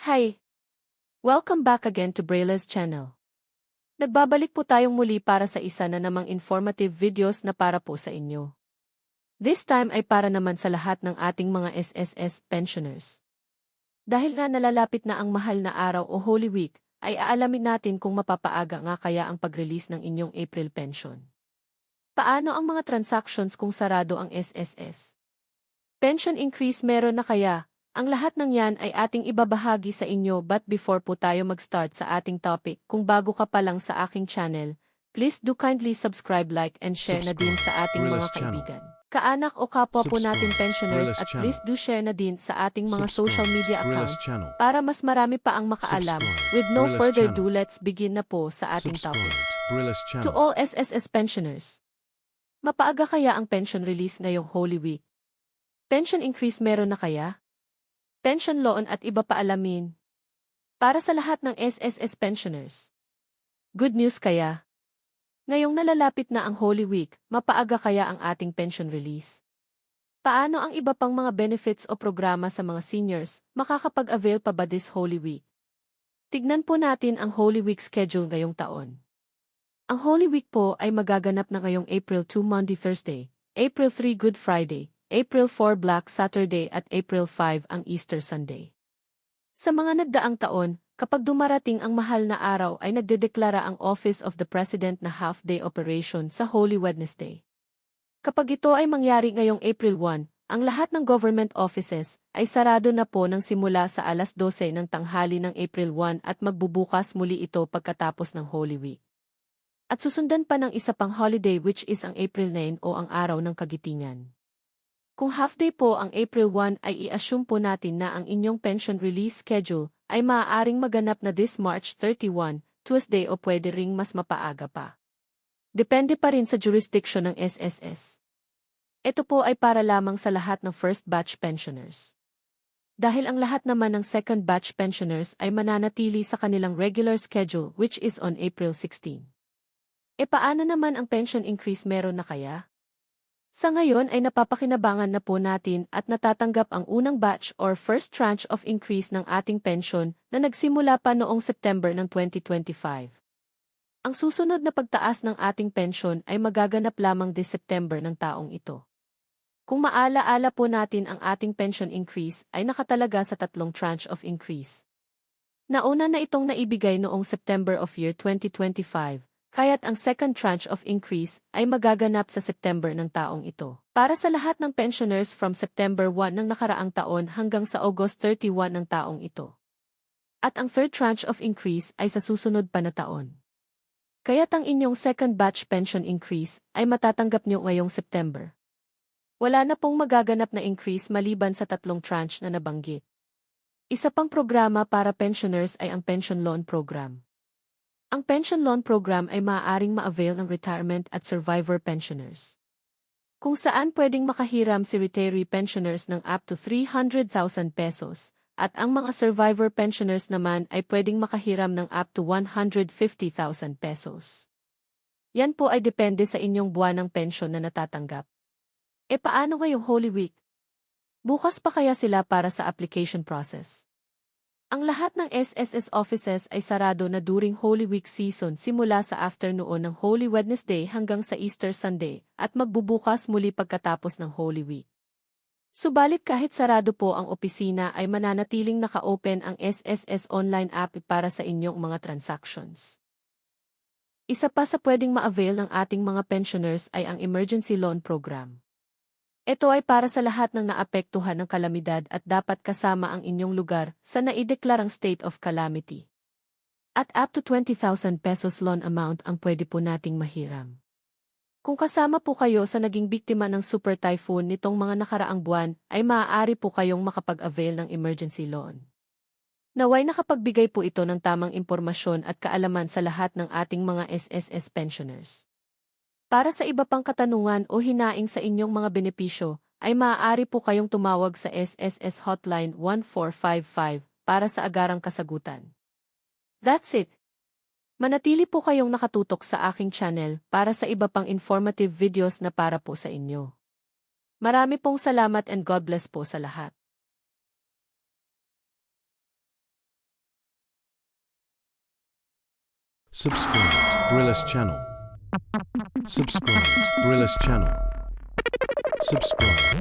Hi! Welcome back again to Brayla's channel. Nagbabalik po tayong muli para sa isa na namang informative videos na para po sa inyo. This time ay para naman sa lahat ng ating mga SSS pensioners. Dahil nga nalalapit na ang mahal na araw o Holy Week, ay aalamin natin kung mapapaaga nga kaya ang pag-release ng inyong April pension. Paano ang mga transactions kung sarado ang SSS? Pension increase meron na kaya? Ang lahat ng yan ay ating ibabahagi sa inyo but before po tayo mag-start sa ating topic, kung bago ka pa lang sa aking channel, please do kindly subscribe, like and share na din sa ating mga kaibigan, kaanak o kapwa po natin pensioners at please do share na din sa ating mga social media accounts para mas marami pa ang makaalam. With no further ado, let's begin na po sa ating topic. To all SSS pensioners, mapaaga kaya ang pension release ngayong Holy Week? Pension increase meron na kaya? Pension loan at iba pa alamin. Para sa lahat ng SSS pensioners. Good news kaya? Ngayong nalalapit na ang Holy Week, mapaaga kaya ang ating pension release? Paano ang iba pang mga benefits o programa sa mga seniors, makakapag-avail pa ba this Holy Week? Tignan po natin ang Holy Week schedule ngayong taon. Ang Holy Week po ay magaganap na ngayong April 2 Monday Thursday, April 3 Good Friday, April 4 Black Saturday at April 5 ang Easter Sunday. Sa mga nagdaang taon, kapag dumarating ang mahal na araw ay nagdedeklara ang Office of the President na half-day operation sa Holy Wednesday. Kapag ito ay mangyari ngayong April 1, ang lahat ng government offices ay sarado na po ng simula sa alas 12 ng tanghali ng April 1 at magbubukas muli ito pagkatapos ng Holy Week. At susundan pa ng isa pang holiday which is ang April 9 o ang Araw ng Kagitingan. Kung half-day po ang April 1 ay i-assume po natin na ang inyong pension release schedule ay maaaring maganap na this March 31, Tuesday o pwede ring mas mapaaga pa. Depende pa rin sa jurisdiction ng SSS. Ito po ay para lamang sa lahat ng first batch pensioners. Dahil ang lahat naman ng second batch pensioners ay mananatili sa kanilang regular schedule which is on April 16. E paano naman ang pension increase meron na kaya? Sa ngayon ay napapakinabangan na po natin at natatanggap ang unang batch or first tranche of increase ng ating pension na nagsimula pa noong September ng 2025. Ang susunod na pagtaas ng ating pension ay magaganap lamang this September ng taong ito. Kung maalaala po natin ang ating pension increase ay nakatalaga sa tatlong tranche of increase. Nauna na itong naibigay noong September of year 2025. Kaya't ang second tranche of increase ay magaganap sa September ng taong ito. Para sa lahat ng pensioners from September 1 ng nakaraang taon hanggang sa August 31 ng taong ito. At ang third tranche of increase ay sa susunod pa na taon. Kaya't ang inyong second batch pension increase ay matatanggap nyo ngayong September. Wala na pong magaganap na increase maliban sa tatlong tranche na nabanggit. Isa pang programa para pensioners ay ang Pension Loan Program. Ang Pension Loan Program ay maaaring ma-avail ng retirement at survivor pensioners. Kung saan pwedeng makahiram si retiree pensioners ng up to 300,000 pesos, at ang mga survivor pensioners naman ay pwedeng makahiram ng up to 150,000 pesos. Yan po ay depende sa inyong buwanang pensyon na natatanggap. E paano ngayong Holy Week? Bukas pa kaya sila para sa application process? Ang lahat ng SSS offices ay sarado na during Holy Week season simula sa afternoon ng Holy Wednesday hanggang sa Easter Sunday at magbubukas muli pagkatapos ng Holy Week. Subalit kahit sarado po ang opisina ay mananatiling naka-open ang SSS online app para sa inyong mga transactions. Isa pa sa pwedeng ma-avail ng ating mga pensioners ay ang Emergency Loan Program. Ito ay para sa lahat ng naapektuhan ng kalamidad at dapat kasama ang inyong lugar sa naideklarang state of calamity. At up to 20,000 pesos loan amount ang pwede po nating mahiram. Kung kasama po kayo sa naging biktima ng super typhoon nitong mga nakaraang buwan, ay maaari po kayong makapag-avail ng emergency loan. Naway nakapagbigay po ito ng tamang impormasyon at kaalaman sa lahat ng ating mga SSS pensioners. Para sa iba pang katanungan o hinaing sa inyong mga benepisyo, ay maaari po kayong tumawag sa SSS Hotline 1455 para sa agarang kasagutan. That's it! Manatili po kayong nakatutok sa aking channel para sa iba pang informative videos na para po sa inyo. Marami pong salamat and God bless po sa lahat. Subscribe to Brillis channel. Subscribe to Brillis channel. Subscribe.